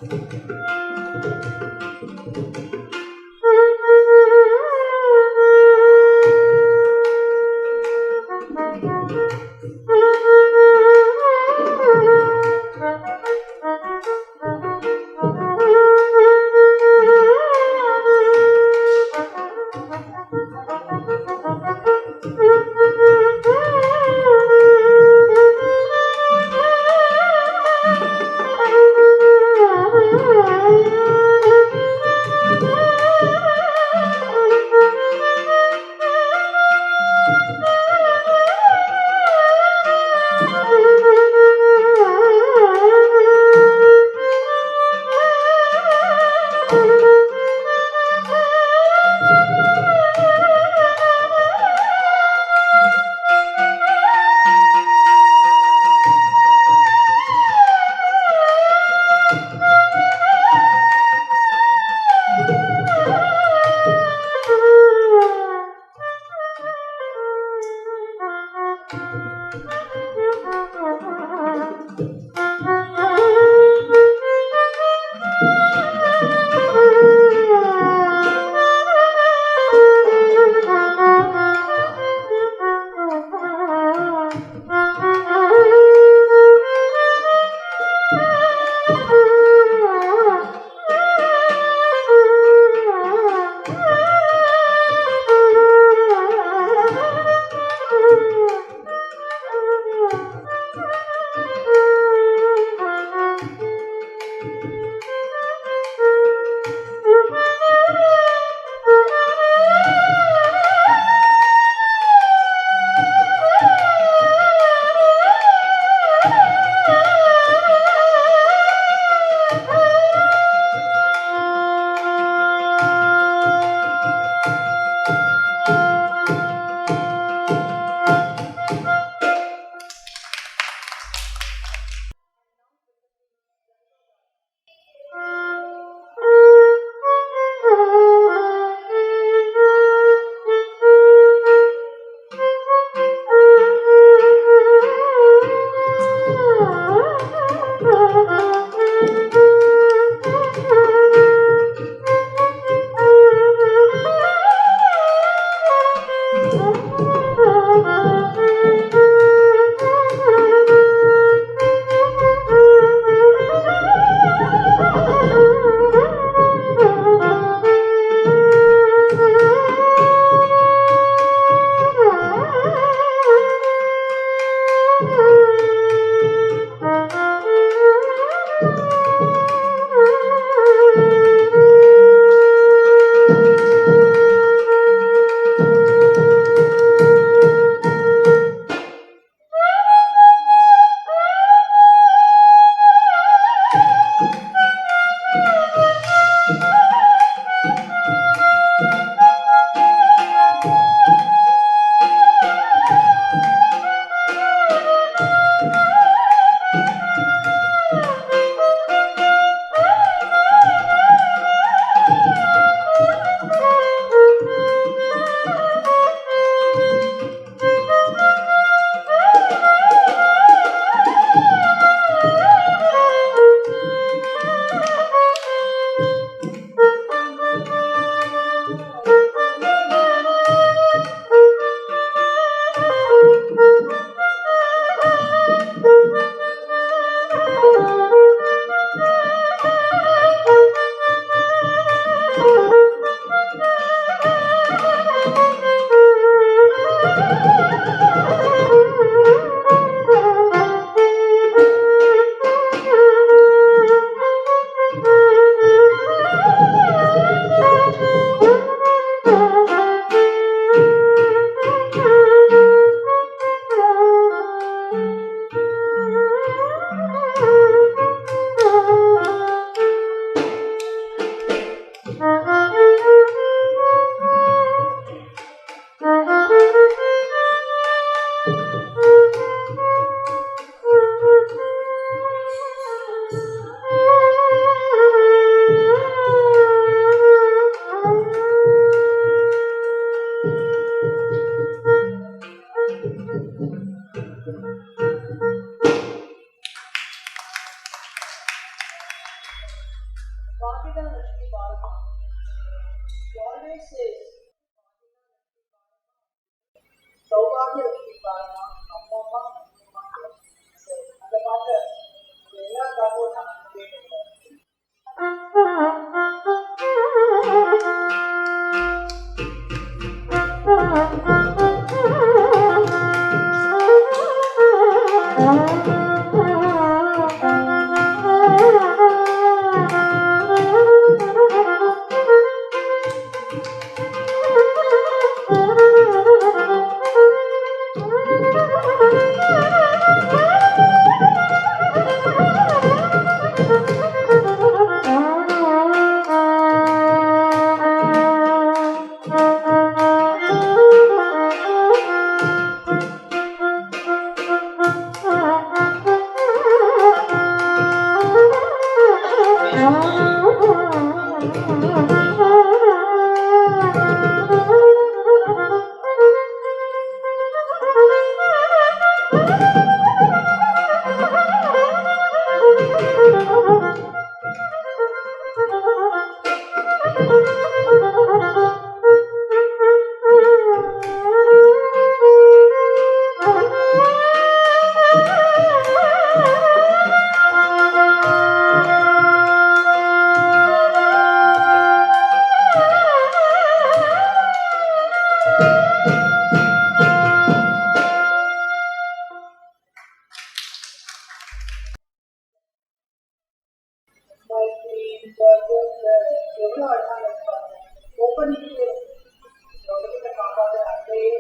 Thank you. Bhagina Lakshmi Balama. He always says, Saubhagya Lakshmi Balama, Amma Amma. So, அந்த பாட்டை எல்லாருக்காகவும் நான் கேட்டுக்கிறேன். எவ்வளோ அழகாக இருப்பாங்க ஒவ்வொன்றையும் உலகத்தை காப்பாற்ற அன்றையே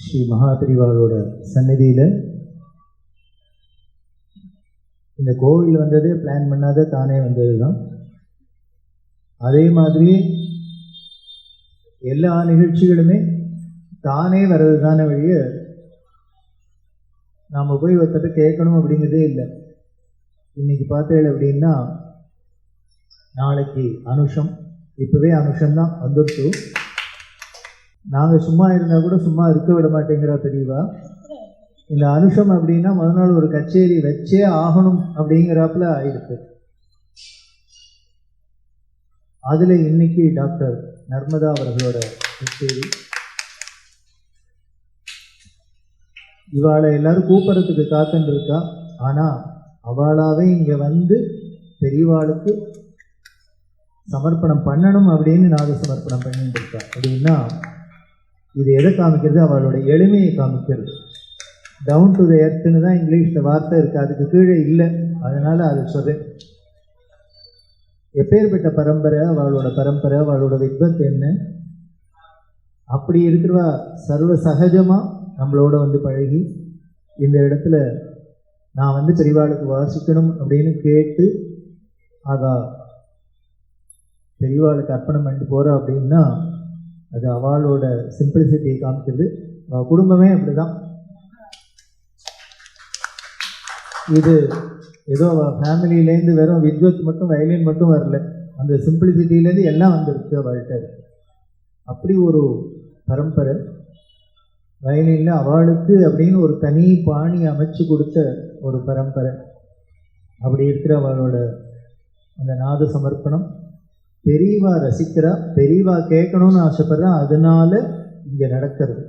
ஸ்ரீ மகாபிரிவாளோட சந்நிதியில் இந்த கோவில் வந்ததே பிளான் பண்ணாத தானே வந்தது தான். அதே மாதிரி எல்லா நிகழ்ச்சிகளுமே தானே வர்றது தானே வழிய நாம் போய் ஒருத்தட்ட கேட்கணும் அப்படிங்கிறதே இல்லை. இன்னைக்கு பார்த்தேன் அப்படின்னா நாளைக்கு அனுஷம், இப்போவே அனுஷம்தான் வந்துடுச்சு. நாங்கள் சும்மா இருந்தால் கூட சும்மா இருக்க விட மாட்டேங்கிறா தெரியவா. இந்த அனுஷம் அப்படின்னா முதல் நாள் ஒரு கச்சேரி வச்சே ஆகணும் அப்படிங்கிறாப்புல ஆயிருக்கு. அதில் இன்னைக்கு டாக்டர் நர்மதா அவர்களோட கச்சேரி. இவாளை எல்லாரும் கூப்பிட்றதுக்கு காத்துன்னு இருக்கா. ஆனால் அவளாவே இங்கே வந்து பெரியவாளுக்கு சமர்ப்பணம் பண்ணணும் அப்படின்னு நாத சமர்ப்பணம் பண்ணிட்டு இருக்கா. அப்படின்னா இது எதை காமிக்கிறது? அவளோட எளிமையை காமிக்கிறது. டவுன் டு த எர்த்துன்னு தான் இங்கிலீஷில் வார்த்தை இருக்குது, அதுக்கு கீழே இல்லை. அதனால் அது சொல்கிறேன். எப்பேற்பட்ட பரம்பரை அவளோட பரம்பரை, அவளோட வித்வத் என்ன. அப்படி இருக்கிறவா சர்வ சகஜமாக நம்மளோட வந்து பழகி இந்த இடத்துல நான் வந்து பெரியவாளுக்கு வாசிக்கணும் அப்படின்னு கேட்டு ஆகா பெரியவாளுக்கு அர்ப்பணம் பண்ணிட்டு போகிறா அப்படின்னா அது அவளோட சிம்பிளிசிட்டியை காமிக்கிறது. அவள் குடும்பமே அப்படி தான். இது ஏதோ அவள் ஃபேமிலியிலேருந்து வெறும் வித்வத் மட்டும் வயலின் மட்டும் வரல, அந்த சிம்பிளிசிட்டியிலேருந்து எல்லாம் வந்துருக்கு அவள்கிட்ட. அப்படி ஒரு பரம்பரை வயலினில் அவளுக்கு அப்படின்னு ஒரு தனி பாணி அமைச்சு கொடுத்த ஒரு பரம்பரை. அப்படி இருக்கிற அவளோட அந்த நாத சமர்ப்பணம் பெரியவா ரசிக்கிறா, பெரியவா கேட்கணும்னு ஆசைப்படுறா. அதனால இங்கே நடக்கிறது.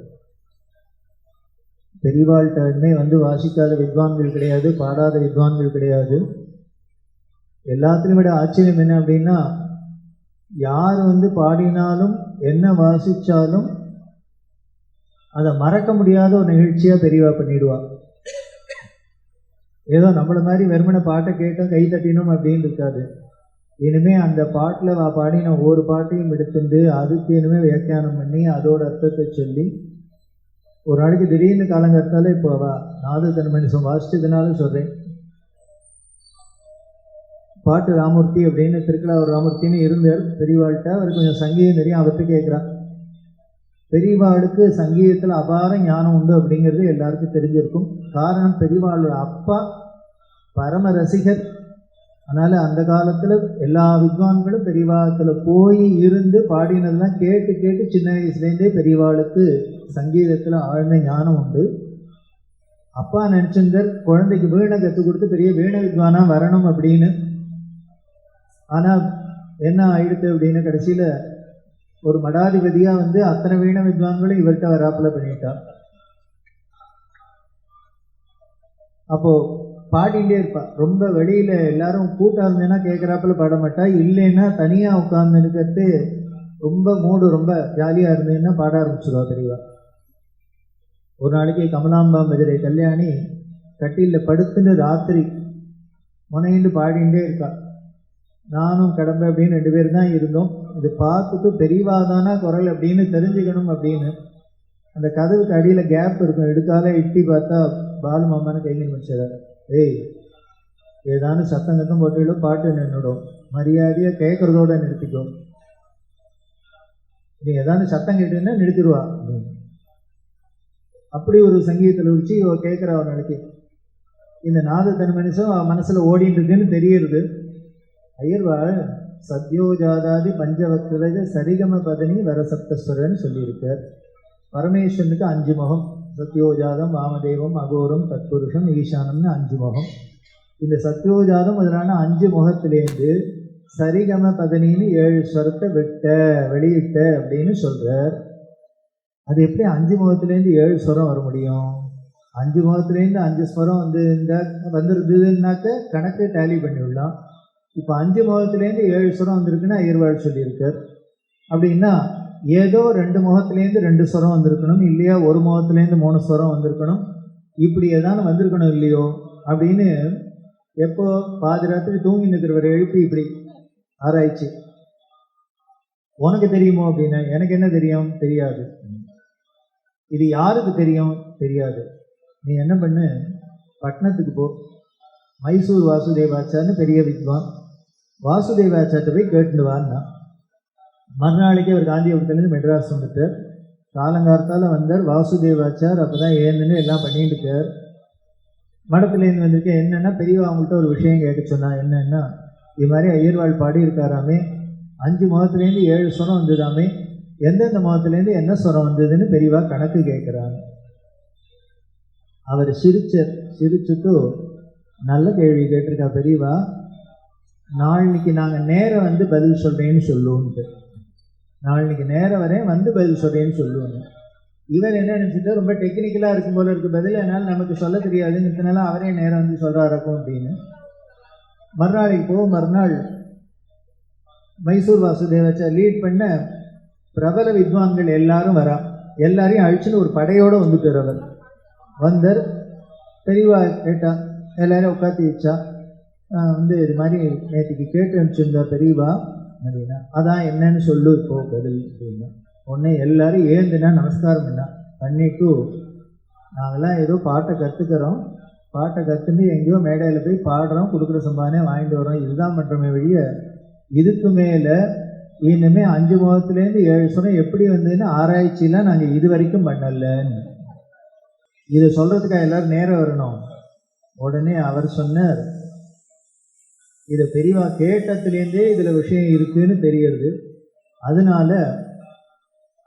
பெரியவாள்கிட்டமே வந்து வாசிக்காத வித்வான்கள் கிடையாது, பாடாத வித்வான்கள் கிடையாது. எல்லாத்துலையும் விட ஆச்சரியம் என்ன அப்படின்னா யார் வந்து பாடினாலும் என்ன வாசித்தாலும் அதை மறக்க முடியாத ஒரு நிகழ்ச்சியாக பெரியவா பண்ணிடுவா. ஏதோ நம்மளை மாதிரி வெறுமனை பாட்டை கேட்க கை தட்டினோம் அப்படின்னு இருக்காது. இனிமேல் அந்த பாட்டில் பாடின ஒவ்வொரு பாட்டையும் எடுத்துட்டு அதுக்கு இனிமேல் வியாக்கியானம் பண்ணி அதோட அர்த்தத்தை சொல்லி ஒரு நாளைக்கு திடீர்னு காலங்கத்தால இப்போ நாத தன்மனிசம் வாசிச்சதுனால சொல்கிறேன். பாட்டு ராமூர்த்தி அப்படின்னு திருக்கலாவூர் ராமூர்த்தின்னு இருந்தார் பெரியவாள்கிட்ட. அவர் கொஞ்சம் சங்கீதம் தெரியும், அவர்கிட்ட கேட்குறான். பெரியவாளுக்கு சங்கீதத்தில் அபார ஞானம் உண்டு அப்படிங்கிறது எல்லாருக்கும் தெரிஞ்சிருக்கும். காரணம் பெரியவாளோட அப்பா பரம ரசிகர். அதனால் அந்த காலத்தில் எல்லா வித்வான்களும் பெரியவாளத்தில் போய் இருந்து பாடினதெல்லாம் கேட்டு கேட்டு சின்ன வயசுலேருந்தே பெரியவாளுக்கு சங்கீதத்தில் ஆழ்ந்த ஞானம் உண்டு. அப்பா நினச்சிருந்தார் குழந்தைக்கு வீணை கற்றுக் கொடுத்து பெரிய வீணை வித்வானாக வரணும் அப்படின்னு. ஆனால் என்ன ஆயிடுத்து அப்படின்னு கடைசியில் ஒரு மடாதிபதியாக வந்து அத்தனை வீணை வித்வான்களும் இவர்கிட்ட வராப்புல பண்ணிட்டா. அப்போது பாடிகிட்டே இருப்பா. ரொம்ப வெளியில் எல்லாரும் கூட்டம் இருந்தேன்னா கேட்குறாப்புல பாட மாட்டா. இல்லைன்னா தனியாக உட்கார்ந்து இருக்கிறது ரொம்ப மூடு ரொம்ப ஜாலியாக இருந்ததுன்னா பாட ஆரம்பிச்சுடுவா தெரியவா. ஒரு நாளைக்கு கமலாம்பா மதுரை கல்யாணி கட்டிலில் படுத்துன்னு ராத்திரி முனையிட்டு பாடிகிட்டே இருக்கா. நானும் கடம்பை அப்படின்னு 2 பேர் தான் இருந்தோம். இது பார்த்துட்டு பெரியவாதானா குரல் அப்படின்னு தெரிஞ்சுக்கணும் அப்படின்னு அந்த கதவுக்கு அடியில் கேப் இருக்கும், எடுக்கால இட்டி பார்த்தா பாலு மாமான்னு கையில் வச்சிடார். ஏய் ஏதானு சத்தம் கத்தம் போட்டுவிடும், பாட்டு நின்றுடும், மரியாதையாக கேட்குறதோட நிறுத்திக்கும். நீ ஏதானு சத்தம் கேட்டுன்னா நிறுத்திடுவா. அப்படி ஒரு சங்கீதத்தில் வச்சு இவ கேட்குற ஒரு நாளைக்கு இந்த நாத தன் மனசில் ஓடிட்டு இருக்குன்னு தெரியுது. ஐயர்வாள் சத்யோஜாதாதி பஞ்சவக்ரஜ சரிகம பதனி வரசப்தஸ்வரன்னு சொல்லியிருக்கார். பரமேஸ்வரனுக்கு 5 முகம். சத்யோஜாதம், வாமதேவம், அகோரம், தத்புருஷம், ஈசானம்னு 5 முகம். இந்த சத்யோஜாதம் முதலான 5 முகத்திலேருந்து சரிகம பதனின்னு 7 ஸ்வரத்தை வெளியிட்ட அப்படின்னு சொல்கிறார். அது எப்படி 5 முகத்துலேருந்து 7 ஸ்வரம் வர முடியும்? 5 முகத்துலேருந்து 5 ஸ்வரம் வந்து இந்த வந்துருக்குதுன்னாக்க கணக்கு டேலி பண்ணிவிடலாம். இப்போ 5 முகத்துலேருந்து 7 ஸ்வரம் வந்திருக்குன்னா ஐயர்வாள் சொல்லியிருக்கார். அப்படின்னா ஏதோ 2 முகத்துலேருந்து 2 ஸ்வரம் வந்திருக்கணும், இல்லையா ஒரு முகத்துலேருந்து 3 ஸ்வரம் வந்திருக்கணும், இப்படி ஏதானு வந்திருக்கணும் இல்லையோ அப்படின்னு எப்போ பாதி ராத்திரி தூங்கி நிற்கிறவர் எழுப்பி இப்படி ஆராய்ச்சி. உனக்கு தெரியுமோ அப்படின்னா எனக்கு என்ன தெரியும், தெரியாது. இது யாருக்கு தெரியும்? தெரியாது. நீ என்ன பண்ணு, பட்டணத்துக்கு போ, மைசூர் வாசுதேவாச்சார்னு பெரிய வித்வான், வாசுதேவாச்சார்ட்ட போய் கேட்டுட்டு வான்னா. மறுநாளைக்கு அவர் காந்திபுரத்துலேருந்து மெட்ராஸ் வந்துட்டார். காலங்காலத்தால் வந்தார். வாசுதேவாச்சார் அப்போ தான் ஏன்னு எல்லாம் பண்ணிட்டு இருக்கார். மடத்துலேருந்து வந்திருக்கேன். என்னென்னா பெரியவா அவங்கள்ட்ட ஒரு விஷயம் கேட்க சொன்னா. என்னன்னா, இது மாதிரி ஐயர்வாள் பாடி இருக்காராமே, 5 முகத்துலேருந்து 7 சுரம் வந்ததாமே, எந்தெந்த முகத்துலேருந்து என்ன சுரம் வந்ததுன்னு பெரியவா கணக்கு கேட்குறாங்க. அவர் சிரிச்சுட்டு நல்ல கேள்வி கேட்டிருக்கா பெரியவா, நாளைக்கு நாங்கள் நேரம் வந்து பதில் சொல்கிறேன்னு சொல்லுவோன்ட்டு. நாளைக்கு நேரம் வரேன் வந்து பதில் சொல்கிறேன்னு சொல்லுவோங்க. இவர் என்ன நினச்சிட்டு, ரொம்ப டெக்னிக்கலாக இருக்கும் போல இருக்குது பதில், அதனால் நமக்கு சொல்ல தெரியாதுங்கிறதுனால அவரே நேரம் வந்து சொல்கிறாருக்கும் அப்படின்னு. மறுநாள் மைசூர் வாசுதேவாச்சார் லீட் பண்ண பிரபல வித்வான்கள் எல்லாரும் வரா. எல்லாரையும் அழிச்சுன்னு ஒரு படையோடு வந்துட்டார். அவர் வந்தார். பெரியவா கேட்டா, எல்லாரையும் உட்காத்தி வச்சா. இது மாதிரி நேற்றுக்கு கேட்டு அனுப்பிச்சிருந்தா பெரியவா அப்படின்னா. அதான் என்னன்னு சொல்லு இப்போ பதில் அப்படின்னா. உடனே எல்லாரும் ஏந்துனா நமஸ்காரம் பண்ணிட்டு, நாங்கள்லாம் ஏதோ பாட்டை கற்றுக்கிறோம், பாட்டை கற்றுன்னு எங்கேயோ மேடையில் போய் பாடுறோம், கொடுக்குற சம்பானே வாங்கிட்டு வரோம், இதுதான் பண்ணுறோமே வெளிய இதுக்கு மேலே இனிமே 5 முகத்துலேருந்து 7 சுரம் எப்படி வந்ததுன்னு ஆராய்ச்சிலாம் நாங்கள் இது வரைக்கும் பண்ணலன்னு. இதை சொல்கிறதுக்காக எல்லோரும் நேரம் வரணும். உடனே அவர் சொன்னார், இதை பெரியவா கேட்டத்துலேருந்தே இதில் விஷயம் இருக்குதுன்னு தெரியுது. அதனால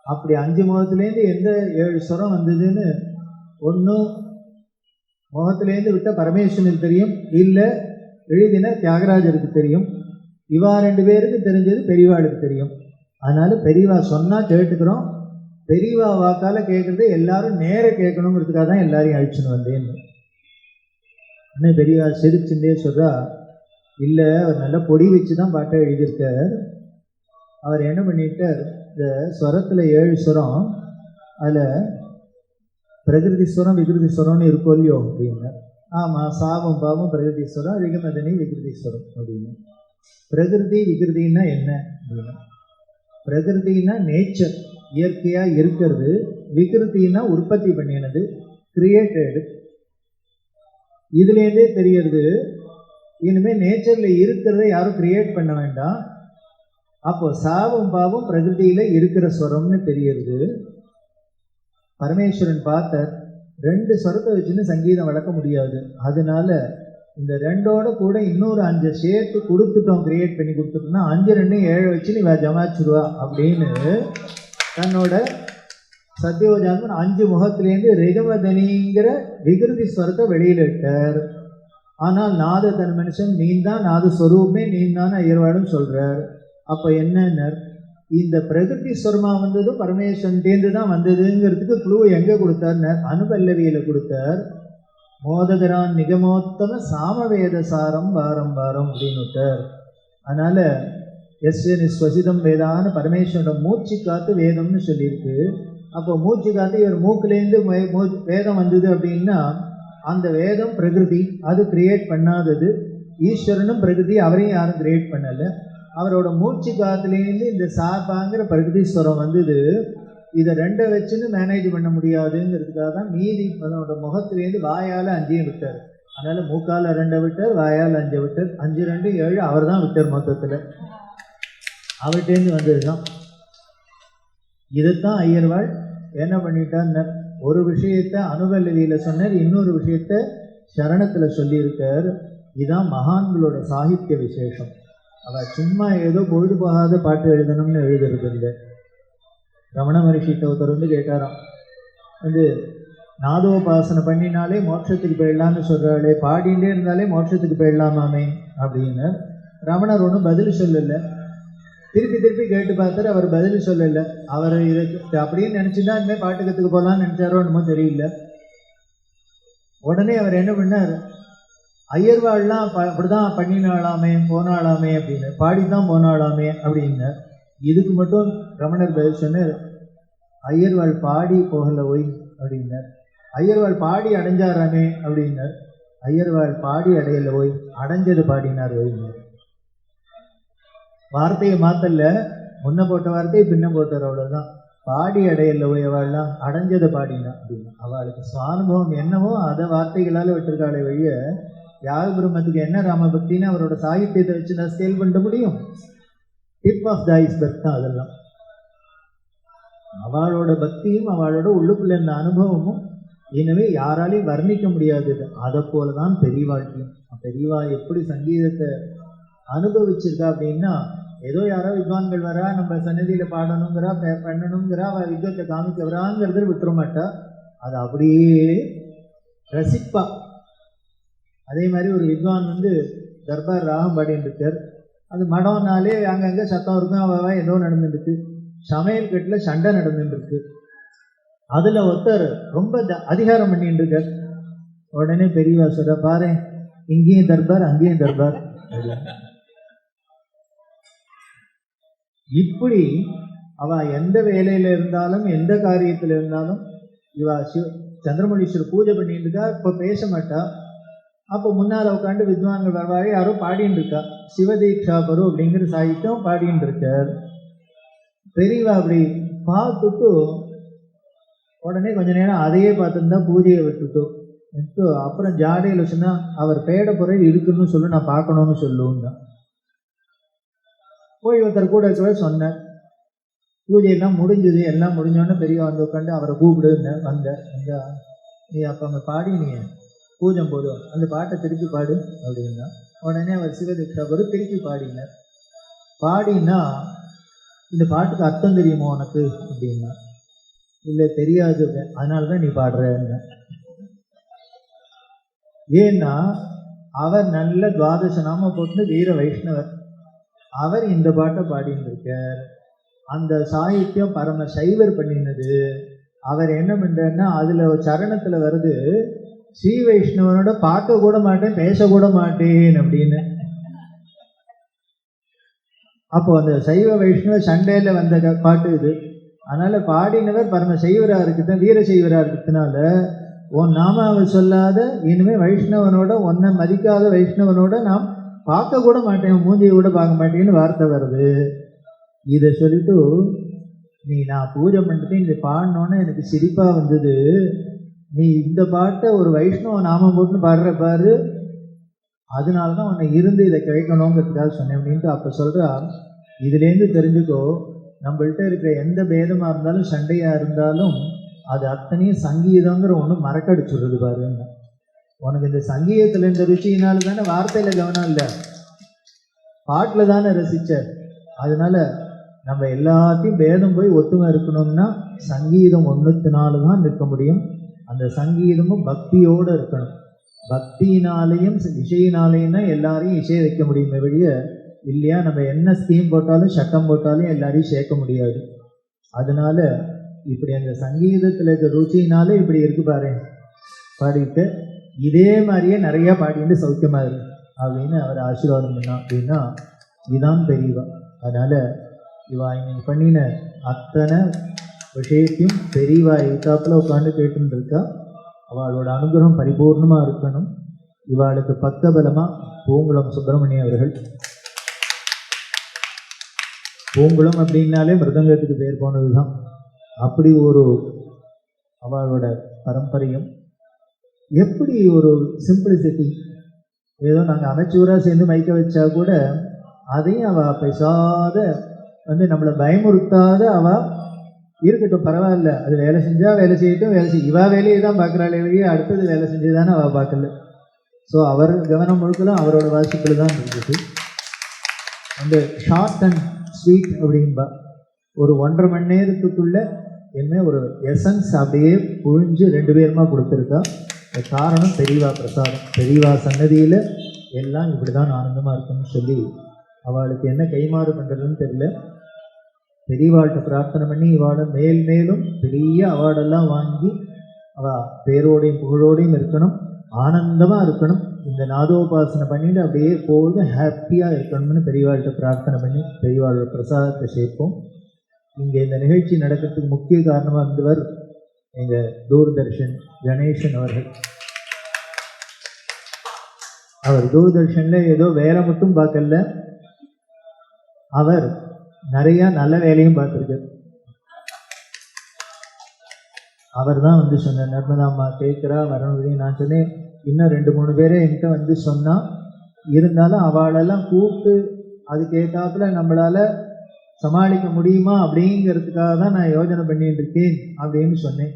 அப்படி 5 முகத்துலேருந்து எந்த 7 சுரம் வந்ததுன்னு ஒன்றும் முகத்துலேருந்து விட்ட பரமேஸ்வரனுக்கு தெரியும், இல்லை எழுதின தியாகராஜருக்கு தெரியும். இவா 2 பேருக்கு தெரிஞ்சது பெரியவாளுக்கு தெரியும். அதனால பெரியவா சொன்னால் கேட்டுக்கிறோம், பெரியவா வாக்கால் கேட்குறது எல்லாரும் நேர கேட்கணுங்கிறதுக்காக தான் எல்லாரையும் அழிச்சுன்னு வந்தேன்னு. இன்னும் பெரியவா சிரிச்சுட்டே சொல்கிறா, இல்லை அவர் நல்லா பொடி வச்சு தான் பாட்டை எழுதியிருக்கார். அவர் என்ன பண்ணிட்டார், இந்த ஸ்வரத்தில் 7 சுரம், அதில் பிரகிருதி ஸ்வரம் விகிருதி ஸ்வரம்னு இருக்கோ இல்லையோ அப்படின்னு. ஆமாம், சாபம் பாவம் பிரகிருதி ஸ்வரம், ரிகமதனி விகிருதி ஸ்வரம் அப்படின்னு. பிரகிருதி விகிருதின்னா என்ன அப்படின்னா, பிரகிருதினா நேச்சர், இயற்கையாக இருக்கிறது. விகிருத்தின்னா உற்பத்தி பண்ணினது, கிரியேட்டடு. இதுலேருந்தே தெரியறது, இனிமேல் நேச்சரில் இருக்கிறத யாரும் கிரியேட் பண்ண வேண்டாம். அப்போ சாபம் பாவம் பிரகிருதியில் இருக்கிற ஸ்வரம்னு தெரியறது. பரமேஸ்வரன் பார்த்தார், 2 ஸ்வரத்தை வச்சுன்னு சங்கீதம் வளர்க்க முடியாது, அதனால இந்த 2ஓட கூட இன்னொரு 5 சேர்த்து கொடுத்துட்டோம், கிரியேட் பண்ணி கொடுத்துட்டோம்னா 5 2 7 வச்சு நீ ஜமாச்சிடுவா அப்படின்னு தன்னோட சத்யோஜான்மன் 5 முகத்திலேருந்து ரிகமதனிங்கிற விகிருதி ஸ்வரத்தை வெளியில் இட்டார். ஆனால் நாத தன் மனுஷன் நீந்தான், நாத ஸ்வரூபமே நீந்தான் ஐயர்வாடும் சொல்கிறார். அப்போ என்னன்னு, இந்த பிரகிருதி ஸ்வரமா வந்ததும் பரமேஸ்வரன்டேந்து தான் வந்ததுங்கிறதுக்கு க்ளூ எங்கே கொடுத்தார்? அனுபல்லவியில் கொடுத்தார். மோதகரான் நிகமோத்தம சாமவேத சாரம் வாரம் வாரம் அப்படின்னு விட்டார். அதனால எஸ்ய நிஸ்வசிதம் வேதான்னு பரமேஸ்வரோட மூச்சு காத்து வேதம்னு சொல்லியிருக்கு. அப்போ மூச்சு காத்து இவர் மூக்குலேருந்து வேதம் வந்தது அப்படின்னா அந்த வேதம் பிரகிருதி, அது கிரியேட் பண்ணாதது. ஈஸ்வரனும் பிரகிருதி, அவரையும் யாரும் கிரியேட் பண்ணலை. அவரோட மூச்சு காத்துலேருந்து இந்த சாப்பாங்கிற பிரகிருதி ஸ்வரம் வந்தது. இதை 2 வச்சுன்னு மேனேஜ் பண்ண முடியாதுங்கிறதுக்காக தான் மீதி அதனோட முகத்திலேருந்து வாயால் 5 விட்டார். அதனால் மூக்கால் 2 விட்டார், வாயால் 5 விட்டார். 5 2 7 அவர் தான் விட்டார் மொத்தத்தில். அவர்கிட்டேருந்து வந்தது தான். இதைத்தான் ஐயர்வாள் என்ன பண்ணிட்டார், ஒரு விஷயத்தை அனுபல்லவியில் சொன்னார், இன்னொரு விஷயத்தை சரணத்தில் சொல்லியிருக்கார். இதுதான் மகான்களோட சாகித்ய விசேஷம். அவள் சும்மா ஏதோ பொழுது போகாத பாட்டு எழுதணும்னு எழுதுறது இல்லை. ரமண மகர்ஷிட்ட ஒருத்தர் வந்து கேட்டாராம், நாதோபாசனை பண்ணினாலே மோட்சத்துக்கு போயிடலான்னு சொல்கிறாளே, பாடிகிட்டே இருந்தாலே மோட்சத்துக்கு போயிடலாமாமே அப்படின்னு. ரமணர் ஒன்றும் பதில் சொல்லலை. திருப்பி கேட்டு பார்த்தாரு, அவர் பதில் சொல்லலை. அவர் இதுக்கு அப்படின்னு நினச்சிதான் இனிமேல் பாட்டு கற்றுக்க போகலான்னு நினச்சாரோ என்னமோ தெரியல. உடனே அவர் என்ன பண்ணார், ஐயர்வாள்லாம் அப்படிதான் பண்ணினாலாமே போனாலாமே அப்படின்னு, பாடித்தான் போனாலாமே அப்படின்னு. இதுக்கு மட்டும் ரமணர் பதில் சொன்னார், ஐயர்வாள் பாடி போகலை ஒய் அப்படின்னார். ஐயர்வாள் பாடி அடைஞ்சாராமே அப்படின்னார். ஐயர்வாள் பாடி அடையலை ஒய், அடைஞ்சது பாடினார் ஒய்னார். வார்த்தையை மாத்தல, முன்ன போட்ட வார்த்தையை பின்ன போட்டார், அவ்வளோதான். பாடி அடையல அவள்லாம் அடைஞ்சதை பாடினா அப்படின்னு அவளுக்கு சுவானுபவம் என்னவோ அதை வார்த்தைகளால் விட்டுருக்காளே வழிய யாக பிரம்மத்துக்கு என்ன ராமபக்தின்னு அவரோட சாகித்யத்தை வச்சு நான் ஸ்கேல் பண்ண முடியும். டிப் ஆஃப் த ஐஸ்பர்க் தான் அதெல்லாம். அவளோட பக்தியும் அவளோட உள்ளுக்குள்ள இருந்த அனுபவமும் எனவே யாராலையும் வர்ணிக்க முடியாதது. அதை போலதான் பெரியவாழ்க்கையும். பெரியவா எப்படி சங்கீதத்தை அனுபவிச்சிருக்கா அப்படின்னா, ஏதோ யாரோ வித்வான்கள் வரா, நம்ம சன்னதியில பாடணுங்கிறா, பண்ணணுங்கிறா, அவ வித்வத்தை காமிக்க வராங்கிறத விட்டுற மாட்டா, அதை அப்படியே ரசிப்பா. அதே மாதிரி ஒரு வித்வான் தர்பார் ராகம் பாடின்னு இருக்கார். அது மடம்னாலே அங்கங்கே சத்தம் இருக்கும், அவ ஏதோ நடந்துருக்கு. சமையல் கட்டில் சண்டை நடந்துருக்கு. அதுல ஒருத்தர் ரொம்ப அதிகாரம் பண்ணிட்டு இருக்கார். உடனே பெரியவா சொல்ற, பாரு இங்கேயும் தர்பார் அங்கேயும் தர்பார். இப்படி அவ எந்த வேலையில இருந்தாலும் எந்த காரியத்துல இருந்தாலும் இவா சந்திரமௌலீஸ்வரர் பூஜை பண்ணிட்டு இருக்கா. இப்ப பேச மாட்டா. அப்போ முன்னால உட்காந்து வித்வான்கள் வரவாறு யாரோ பாடின்னு இருக்கா. சிவதீக்ஷா பரு அப்படிங்கிற சாகித்யம் பாடின்னு இருக்கார். பெரியவா அப்படி பார்த்துட்டு உடனே கொஞ்ச நேரம் அதையே பார்த்துருந்தா பூஜையை விட்டுட்டோம். அப்புறம் ஜாடையில் சொன்னா, அவர் பேட பொருள் இருக்குன்னு சொல்லு, நான் பார்க்கணும்னு சொல்லுவோம். போய் ஒருத்தர் கூட இருக்க சொன்னேன். பூஜையெல்லாம் முடிஞ்சது. எல்லாம் முடிஞ்சோடனே பெரியவா உட்காந்து அவரை கூப்பிடுன்னு வந்தா, நீ அப்போ அங்கே பாடி நீ பூஜை போதும் அந்த பாட்டை திருப்பி பாடு அப்படின்னா, உடனே அவர் சிவதீக்ஷா பரு திருப்பி பாடினார். பாடினா, இந்த பாட்டுக்கு அர்த்தம் தெரியுமா உனக்கு அப்படின்னா, இல்லை தெரியாது, அதனாலதான் நீ பாடுறன்னு. ஏன்னா அவர் நல்ல துவாதச நாம போட்டு வீர வைஷ்ணவர். அவர் இந்த பாட்டை பாடின்னு இருக்கார். அந்த சாகித்யம் பரம சைவர் பண்ணினது. அவர் என்ன பண்றாருன்னா, அதுல சரணத்துல வருது, ஸ்ரீ வைஷ்ணவனோட பார்க்க கூட மாட்டேன், பேசக்கூட மாட்டேன் அப்படின்னு. அப்போ அந்த சைவ வைஷ்ணவ சண்டையில வந்த பாட்டு இது. அதனால பாடினவர் பரம சைவரா இருக்குது, வீர சைவரா இருக்கிறதுனால உன் நாமாவை சொல்லாத இனிமே வைஷ்ணவனோட, உன்னை மதிக்காத வைஷ்ணவனோட நாம் பார்க்க கூட மாட்டேன், மூஞ்சியை கூட பார்க்க மாட்டேன்னு வார்த்தை வருது. இதை சொல்லிட்டு, நீ நான் பூஜை பண்ணிட்டு இந்த பாடினோன்னு எனக்கு சிரிப்பா வந்தது, நீ இந்த பாட்டை ஒரு வைஷ்ணவ நாமம் போட்டு பாடுற பாரு, அதனாலதான் உன்னை இருந்து இதை கேட்கணுங்கிறதுக்காக சொன்னேன் அப்படின்ட்டு. அப்ப சொல்றா, இதுலேருந்து தெரிஞ்சுக்கோ, நம்மள்கிட்ட இருக்கிற எந்த பேதமா இருந்தாலும் சண்டையா இருந்தாலும் அது அத்தனையும் சங்கீதங்கிற ஒன்று மறக்கடிச்சுடுறது பாருங்க. உனக்கு இந்த சங்கீதத்துல இந்த ருச்சியினால தானே வார்த்தையில கவனம் இல்லை, பாட்டுல தானே ரசிச்ச. அதனால நம்ம எல்லாத்தையும் பேதம் போய் ஒத்துமை இருக்கணும்னா சங்கீதம் ஒன்றுத்தினால்தான் நிற்க முடியும். அந்த சங்கீதமும் பக்தியோடு இருக்கணும். பக்தியினாலேயும் இசையினாலேயும் தான் எல்லாரையும் இசைய வைக்க முடியுமே வெளிய, இல்லையா நம்ம என்ன ஸ்கீம் போட்டாலும் சட்டம் போட்டாலும் எல்லாரையும் சேர்க்க முடியாது. அதனால இப்படி அந்த சங்கீதத்தில் இருக்க ருச்சினாலே இப்படி இருக்கு பாரு, பாடிட்டு இதே மாதிரியே நிறைய பாடிட்டு சௌக்கியமா இருக்கு அப்படின்னு அவர் ஆசீர்வாதம் பண்ணா. அப்படின்னா இதுதான் பெரியவா. அதனால இவா இன்னைக்கு பண்ணின அத்தனை விஷயத்தையும் பெரியவா எதிர்த்தாப்புல உட்காந்து கேட்டுன்னு இருக்கா. அவளோட அனுகிரகம் பரிபூர்ணமா இருக்கணும். இவாளுக்கு பக்கபலமா பூங்குளம் சுப்பிரமணியம் அவர்கள். பூங்குளம் அப்படின்னாலே மிருதங்கத்துக்கு பேர் போனதுதான். அப்படி ஒரு அவளோட பரம்பரையும், எப்படி ஒரு சிம்பிளிசிட்டி, ஏதோ நாங்கள் அமைச்சூராக சேர்ந்து மைக்க வச்சா கூட அதையும் அவள் பேசாத நம்மளை பயமுறுத்தாத அவள் இருக்கட்டும், பரவாயில்ல, அது வேலை செஞ்சா வேலை செய்யட்டும், வேலை செய்ய இவா வேலையை தான் பார்க்குறாளே வழியே அடுத்தது வேலை செஞ்சுதானே அவள் பார்க்கல. ஸோ அவர் கவனம் முழுக்கலாம் அவரோட வாசிப்பில் தான் இருந்துச்சு. அந்த ஷார்ட் அண்ட் ஸ்வீட் அப்படின்பா, ஒரு 1.5 மணி நேரத்துக்குள்ள என்ன ஒரு எசன்ஸ் அப்படியே புழிஞ்சு 2 பேருமா கொடுத்துருக்கா. காரணம் பெரியவா பிரசாதம். பெரியவா சன்னதியில் எல்லாம் இப்படி தான் ஆனந்தமாக இருக்குன்னு சொல்லி அவளுக்கு என்ன கைமாறு பண்ணுறதுன்னு தெரியல. பெரியவாள்கிட்ட பிரார்த்தனை பண்ணி இவாளை மேல் மேலும் பெரிய அவார்டெல்லாம் வாங்கி அவள் பேரோடையும் புகழோடையும் இருக்கணும், ஆனந்தமாக இருக்கணும். இந்த நாதோபாசனை பண்ணிட்டு அப்படியே போது ஹாப்பியாக இருக்கணும்னு பெரியவாள்கிட்ட பிரார்த்தனை பண்ணி பெரியவாளோட பிரசாதத்தை சேர்ப்போம். இங்கே இந்த நிகழ்ச்சி நடக்கிறதுக்கு முக்கிய காரணமாக இருந்தவர் எங்கள் தூர்தர்ஷன் கணேசன் அவர்கள். அவர் தூர்தர்ஷனில் ஏதோ வேலை மட்டும் பார்க்கல, அவர் நிறையா நல்ல வேலையும் பார்த்துருக்கார். அவர் தான் வந்து சொன்னார், நர்மதா அம்மா கேட்குறா வரணும். நான் சொன்னேன் இன்னும் 2-3 பேரே என்கிட்ட வந்து சொன்னா, இருந்தாலும் அவளெல்லாம் கூப்பிட்டு அதுக்கு ஏற்றாப்புல நம்மளால சமாளிக்க முடியுமா அப்படிங்கிறதுக்காக தான் நான் யோஜனை பண்ணிட்டு இருக்கேன் அப்படின்னு சொன்னேன்.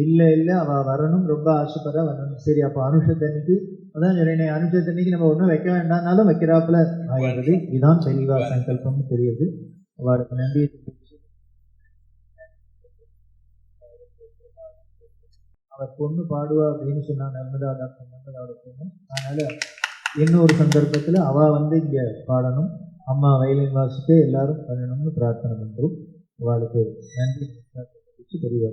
இல்லை அவள் வரணும், ரொம்ப ஆசைப்படுறா வரணும். சரி அப்போ அனுஷத்தன்னைக்கு அதான் சொன்னேன், அனுஷத்தன்னைக்கு நம்ம ஒன்றும் வைக்க வேண்டாம்னாலும் வைக்கிறாப்புல ஆகிறது. இதுதான் தெளிவா சங்கல்பம்னு தெரியுது. அவளுக்கு நன்றி. அவர் பொண்ணு பாடுவா அப்படின்னு சொன்னா, நர்மதா டாக்டர் நர்மதாவோட பொண்ணு. அதனால இன்னொரு சந்தர்ப்பத்தில் அவள் வந்து இங்கே பாடணும், அம்மா வயலின் வாசிக்க எல்லாரும் பண்ணணும்னு பிரார்த்தனை பண்ணுறோம். அவளுக்கு நன்றி தெரியவா.